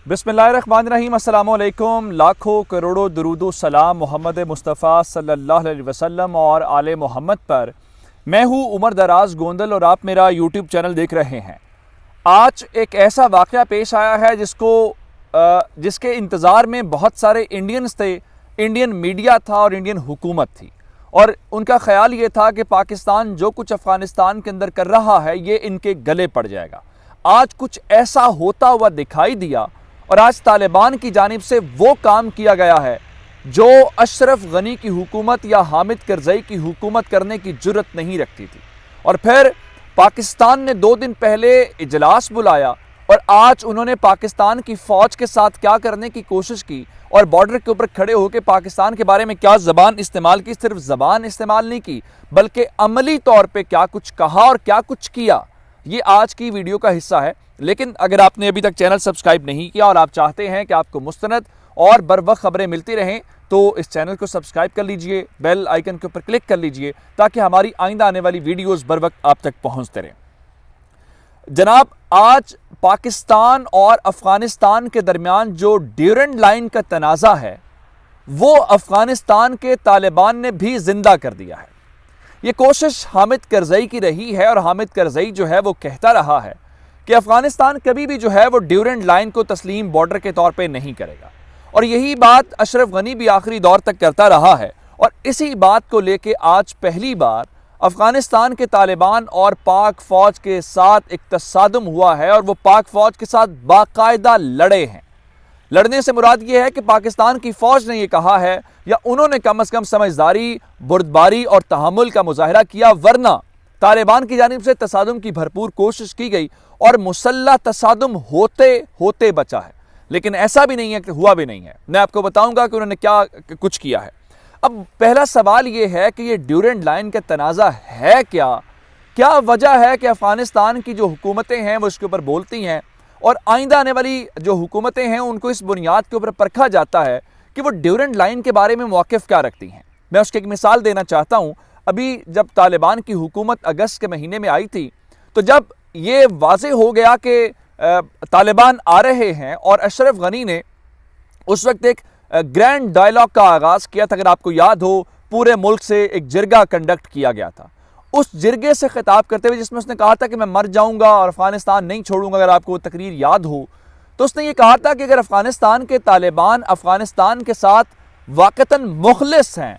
बिस्मिल्लाहिर्रहमानिर्रहीम, अस्सलामुअलैकुम। लाखों करोड़ों दुरूदो सलाम मोहम्मद मुस्तफ़ा सल्लल्लाहु अलैहि वसल्लम और आले मोहम्मद पर। मैं हूँ उमर दराज गोंदल और आप मेरा यूट्यूब चैनल देख रहे हैं। आज एक ऐसा वाक़या पेश आया है जिसके इंतज़ार में बहुत सारे इंडियंस थे, इंडियन मीडिया था और इंडियन हुकूमत थी, और उनका ख़्याल ये था कि पाकिस्तान जो कुछ अफ़गानिस्तान के अंदर कर रहा है ये इनके गले पड़ जाएगा। आज कुछ ऐसा होता हुआ दिखाई दिया और आज तालिबान की जानिब से वो काम किया गया है जो अशरफ गनी की हुकूमत या हामिद करज़ई की हुकूमत करने की जुर्रत नहीं रखती थी। और फिर पाकिस्तान ने 2 दिन पहले इजलास बुलाया और आज उन्होंने पाकिस्तान की फ़ौज के साथ क्या करने की कोशिश की और बॉर्डर के ऊपर खड़े होकर पाकिस्तान के बारे में क्या ज़बान इस्तेमाल की। सिर्फ ज़बान इस्तेमाल नहीं की बल्कि अमली तौर पर क्या कुछ कहा और क्या कुछ किया, ये आज की वीडियो का हिस्सा है। लेकिन अगर आपने अभी तक चैनल सब्सक्राइब नहीं किया और आप चाहते हैं कि आपको मुस्तनद और बर वक्त खबरें मिलती रहें तो इस चैनल को सब्सक्राइब कर लीजिए, बेल आइकन के ऊपर क्लिक कर लीजिए ताकि हमारी आइंदा आने वाली वीडियोस बर वक्त आप तक पहुंचते रहें। जनाब, आज पाकिस्तान और अफगानिस्तान के दरमियान जो ड्यूरेंट लाइन का तनाज़ा है वो अफगानिस्तान के तालिबान ने भी जिंदा कर दिया है। ये कोशिश हामिद करज़ई की रही है और हामिद करज़ई जो है वो कहता रहा है कि अफगानिस्तान कभी भी जो है वो ड्यूरेंट लाइन को तस्लीम बॉर्डर के तौर पे नहीं करेगा, और यही बात अशरफ गनी भी आखिरी दौर तक करता रहा है। और इसी बात को लेके आज पहली बार अफगानिस्तान के तालिबान और पाक फ़ौज के साथ एक तसादुम हुआ है और वो पाक फ़ौज के साथ बाकायदा लड़े हैं। लड़ने से मुराद ये है कि पाकिस्तान की फ़ौज ने ये कहा है या उन्होंने कम से कम समझदारी, बुर्दबारी और तहम्मुल का मुजाहिरा किया, वरना तालिबान की जानिब से तसादुम की भरपूर कोशिश की गई और मुसल्लह तसादुम होते होते बचा है। लेकिन ऐसा भी नहीं है कि हुआ भी नहीं है। मैं आपको बताऊंगा कि उन्होंने क्या कुछ किया है। अब पहला सवाल ये है कि ये ड्यूरेंट लाइन का तनाज़ा है क्या वजह है कि अफगानिस्तान की जो हुकूमतें हैं वो इसके ऊपर बोलती हैं और आइंदा आने वाली जो हुकूमतें हैं उनको इस बुनियाद के ऊपर परखा जाता है कि वो ड्यूरेंट लाइन के बारे में मौक़िफ़ क्या रखती हैं। मैं उसकी एक मिसाल देना चाहता हूँ। अभी जब तालिबान की हुकूमत अगस्त के महीने में आई थी तो जब ये वाज़े हो गया कि तालिबान आ रहे हैं और अशरफ गनी ने उस वक्त एक ग्रैंड डायलॉग का आगाज़ किया था। अगर आपको याद हो, पूरे मुल्क से एक जिरगा कंडक्ट किया गया था, उस जिरगे से खिताब करते हुए जिसमें उसने कहा था कि मैं मर जाऊंगा और अफगानिस्तान नहीं छोड़ूंगा। अगर आपको तकरीर याद हो तो उसने ये कहा था कि अगर अफगानिस्तान के तालिबान अफगानिस्तान के साथ वाक़तन मुखलिस हैं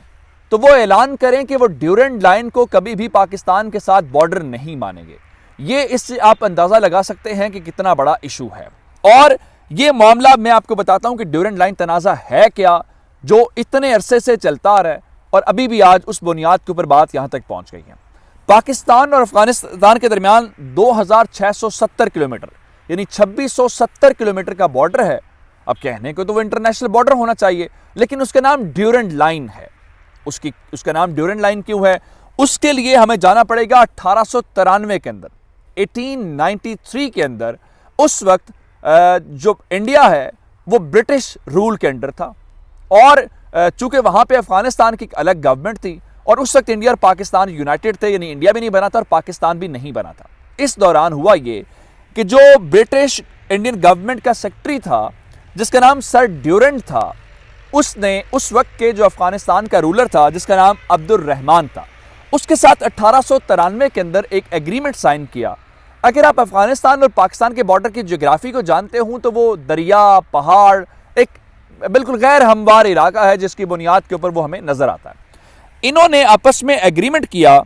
तो वो ऐलान करें कि वो ड्यूरेंट लाइन को कभी भी पाकिस्तान के साथ बॉर्डर नहीं मानेंगे। ये इससे आप अंदाज़ा लगा सकते हैं कि कितना बड़ा इशू है। और ये मामला मैं आपको बताता हूं कि ड्यूरेंट लाइन तनाज़ा है क्या जो इतने अरसे से चलता आ रहा है और अभी भी आज उस बुनियाद के ऊपर बात यहां तक पहुंच गई है। पाकिस्तान और अफगानिस्तान के दरमियान 2670 किलोमीटर यानी 2670 किलोमीटर का बॉर्डर है। अब कहने को तो वो इंटरनेशनल बॉर्डर होना चाहिए, लेकिन उसका नाम ड्यूरेंट लाइन है। उसका नाम ड्यूरेंट लाइन क्यों है? उसके लिए हमें जाना पड़ेगा 1893 के अंदर, 1893 के अंदर। उस वक्त जो इंडिया है वो ब्रिटिश रूल के अंडर था और चूंकि वहां पे अफगानिस्तान की एक अलग गवर्नमेंट थी और उस वक्त इंडिया और पाकिस्तान यूनाइटेड थे, यानी इंडिया भी नहीं बना था और पाकिस्तान भी नहीं बना था। इस दौरान हुआ ये कि जो ब्रिटिश इंडियन गवर्नमेंट का सेक्रेटरी था जिसका नाम सर ड्यूरेंट था, उसने उस वक्त के जो अफगानिस्तान का रूलर था जिसका नाम अब्दुल रहमान था, उसके साथ 1893 के अंदर एक एग्रीमेंट साइन किया। अगर आप अफगानिस्तान और पाकिस्तान के बॉर्डर की ज्योग्राफी को जानते हो तो वो दरिया, पहाड़, एक बिल्कुल गैर हमवार इलाका है जिसकी बुनियाद के ऊपर वो हमें नजर आता है। इन्होंने आपस में एग्रीमेंट किया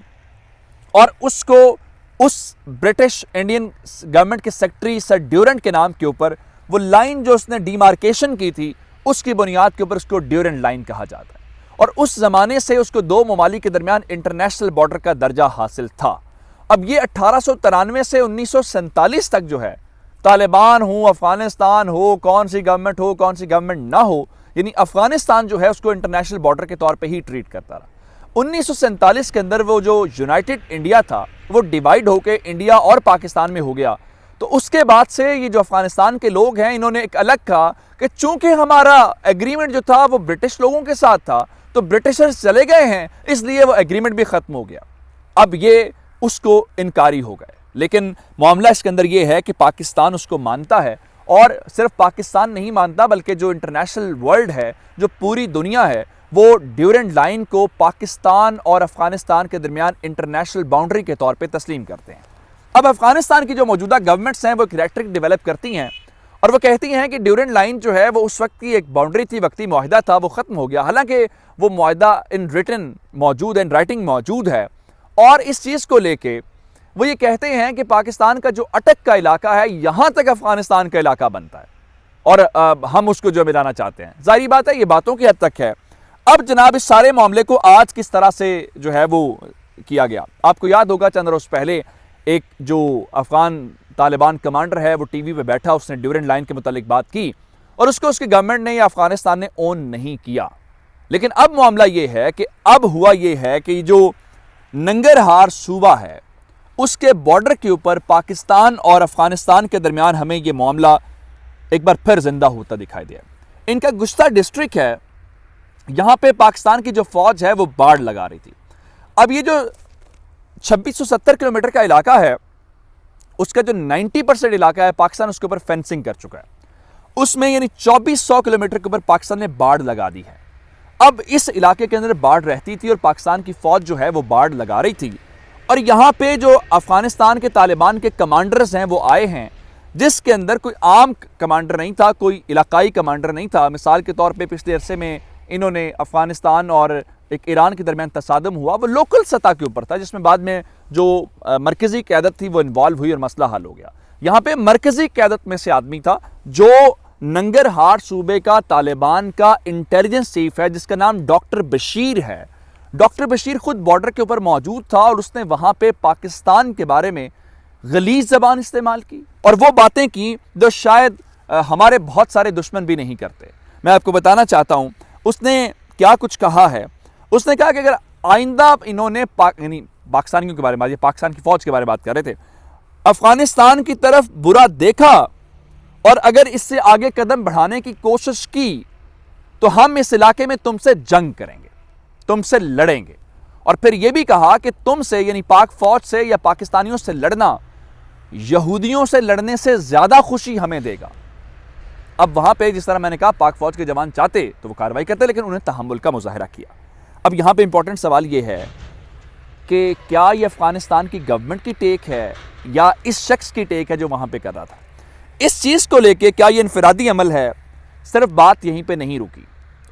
और उसको उस ब्रिटिश इंडियन गवर्नमेंट के सेक्रेटरी सर ड्यूरेंट के नाम के ऊपर वो लाइन जो उसने डिमार्केशन की थी उसकी बुनियाद के ऊपर उसको ड्यूरेंट लाइन कहा जाता है। और उस जमाने से उसको 2 ममालिक के दरमियान इंटरनेशनल बॉर्डर का दर्जा हासिल था। अब ये 1893 से 1947 तक जो है, तालिबान हो, अफगानिस्तान हो, कौन सी गवर्नमेंट हो, कौन सी गवर्नमेंट ना हो, यानी अफगानिस्तान जो है उसको इंटरनेशनल बॉर्डर के तौर पे ही ट्रीट करता रहा। 1947 के अंदर वो जो यूनाइटेड इंडिया था वो डिवाइड होकर इंडिया और पाकिस्तान में हो गया। तो उसके बाद से ये जो अफगानिस्तान के लोग हैं इन्होंने एक अलग कहा कि चूंकि हमारा एग्रीमेंट जो था वो ब्रिटिश लोगों के साथ था तो ब्रिटिशर्स चले गए हैं, इसलिए वो एग्रीमेंट भी खत्म हो गया। अब ये उसको इनकारी हो गए। लेकिन मामला इसके अंदर ये है कि पाकिस्तान उसको मानता है और सिर्फ पाकिस्तान नहीं मानता बल्कि जो इंटरनेशनल वर्ल्ड है, जो पूरी दुनिया है, वो ड्यूरेंट लाइन को पाकिस्तान और अफगानिस्तान के दरमियान इंटरनेशनल बाउंड्री के तौर पे तस्लीम करते हैं। अब अफगानिस्तान की जो मौजूदा गवर्नमेंट्स हैं वो एक रेटरिक डेवलप करती हैं और वो कहती हैं कि ड्यूरेंट लाइन जो है वो उस वक्त की एक बाउंड्री थी, वक्ती मुआहिदा था, वो ख़त्म हो गया। हालांकि वो मुआहिदा इन रिटन मौजूद है, इन राइटिंग मौजूद है। और इस चीज़ को लेके वो ये कहते हैं कि पाकिस्तान का जो अटक का इलाका है, यहाँ तक अफगानिस्तान का इलाका बनता है और हम उसको जो मिलाना चाहते हैं। जाहिर बात है ये बातों की हद तक है। अब जनाब इस सारे मामले को आज किस तरह से जो है वो किया गया, आपको याद होगा चंद रोज़ पहले एक जो अफगान तालिबान कमांडर है वो टीवी पे बैठा, उसने ड्यूरेंट लाइन के मुतालिक बात की और उसको उसकी गवर्नमेंट ने या अफगानिस्तान ने ओन नहीं किया। लेकिन अब मामला ये है कि अब हुआ ये है कि जो नंगरहार सूबा है उसके बॉर्डर के ऊपर पाकिस्तान और अफगानिस्तान के दरमियान हमें ये मामला एक बार फिर जिंदा होता दिखाई दिया। इनका गुश्ता डिस्ट्रिक्ट है, यहां पे पाकिस्तान की जो फौज है वो बाड़ लगा रही थी। अब ये जो 2670 किलोमीटर का इलाका है उसका जो 90% इलाका है पाकिस्तान उसके ऊपर फेंसिंग कर चुका है। उसमें यानी 2400 किलोमीटर के ऊपर पाकिस्तान ने बाड़ लगा दी है। अब इस इलाके के अंदर बाढ़ रहती थी और पाकिस्तान की फौज जो है वो बाढ़ लगा रही थी और यहाँ पे जो अफगानिस्तान के तालिबान के कमांडर्स हैं वो आए हैं, जिसके अंदर कोई आम कमांडर नहीं था, कोई इलाकाई कमांडर नहीं था। मिसाल के तौर पे पिछले अरसे में इन्होंने अफगानिस्तान और एक ईरान के दरमियान तसादम हुआ, वो लोकल सतह के ऊपर था, जिसमें बाद में जो मरकज़ी क़यादत थी वो इन्वॉल्व हुई और मसला हल हो गया। यहाँ पे मरकज़ी क़यादत में से आदमी था जो नंगरहार सूबे का तालिबान का इंटेलिजेंस चीफ है, जिसका नाम डॉक्टर बशीर है। डॉक्टर बशीर खुद बॉर्डर के ऊपर मौजूद था और उसने वहां पे पाकिस्तान के बारे में गलीज ज़बान इस्तेमाल की और वो बातें की जो शायद हमारे बहुत सारे दुश्मन भी नहीं करते। मैं आपको बताना चाहता हूं उसने क्या कुछ कहा है। उसने कहा कि अगर आइंदा इन्होंने यानी पाकिस्तानियों के बारे में, पाकिस्तान की फौज के बारे में बात कर रहे थे, अफगानिस्तान की तरफ बुरा देखा और अगर इससे आगे कदम बढ़ाने की कोशिश की तो हम इस इलाके में तुमसे जंग करेंगे, तुमसे लड़ेंगे। और फिर यह भी कहा कि तुमसे यानी पाक फौज से या पाकिस्तानियों से लड़ना यहूदियों से लड़ने से ज्यादा खुशी हमें देगा। अब वहां पे जिस तरह मैंने कहा पाक फौज के जवान चाहते तो वो कार्रवाई करते, लेकिन उन्हें तहम्मुल का मुजाहिरा किया। अब यहां पे इंपॉर्टेंट सवाल यह है कि क्या यह अफगानिस्तान की गवर्नमेंट की टेक है या इस शख्स की टेक है जो वहां पे कर रहा था। इस चीज को लेके क्या यह इनफरादी अमल है? सिर्फ बात यहीं पे नहीं रुकी,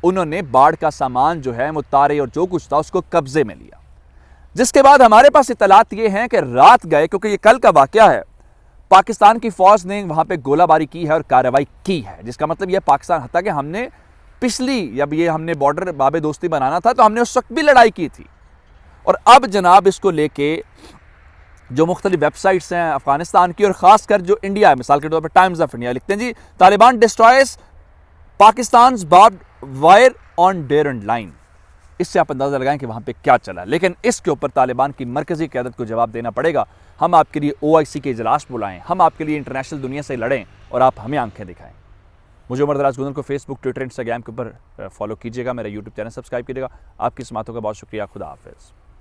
उन्होंने बाढ़ का सामान जो है मुतारे और जो कुछ था उसको कब्जे में लिया, जिसके बाद हमारे पास इतलात ये हैं कि रात गए, क्योंकि ये कल का वाकया है, पाकिस्तान की फौज ने वहां पे गोलाबारी की है और कार्रवाई की है, जिसका मतलब यह पाकिस्तान हत्या कि हमने पिछली जब ये हमने बॉर्डर बाबे दोस्ती बनाना था तो हमने उस वक्त भी लड़ाई की थी। और अब जनाब इसको लेके जो मुख्तलिफ वेबसाइट्स हैं अफगानिस्तान की और खासकर जो इंडिया है, मिसाल के तौर पर टाइम्स ऑफ इंडिया लिखते हैं जी Taliban destroys Pakistan barbed wire on Durand Line. इससे आप अंदाजा लगाएं कि वहां पे क्या चला। लेकिन इसके ऊपर तालिबान की मरकजी क़यादत को जवाब देना पड़ेगा। हम आपके लिए OIC के इजलास बुलाएं, हम आपके लिए इंटरनेशनल दुनिया से लड़ें और आप हमें आंखें दिखाएं। मुझे उमर दराज गोंदल को फेसबुक, ट्विटर, इंस्टाग्राम के ऊपर फॉलो कीजिएगा, मेरा यूट्यूब चैनल सब्सक्राइब कीजिएगा। आपकी समातों का बहुत शुक्रिया। खुदा हाफिज़।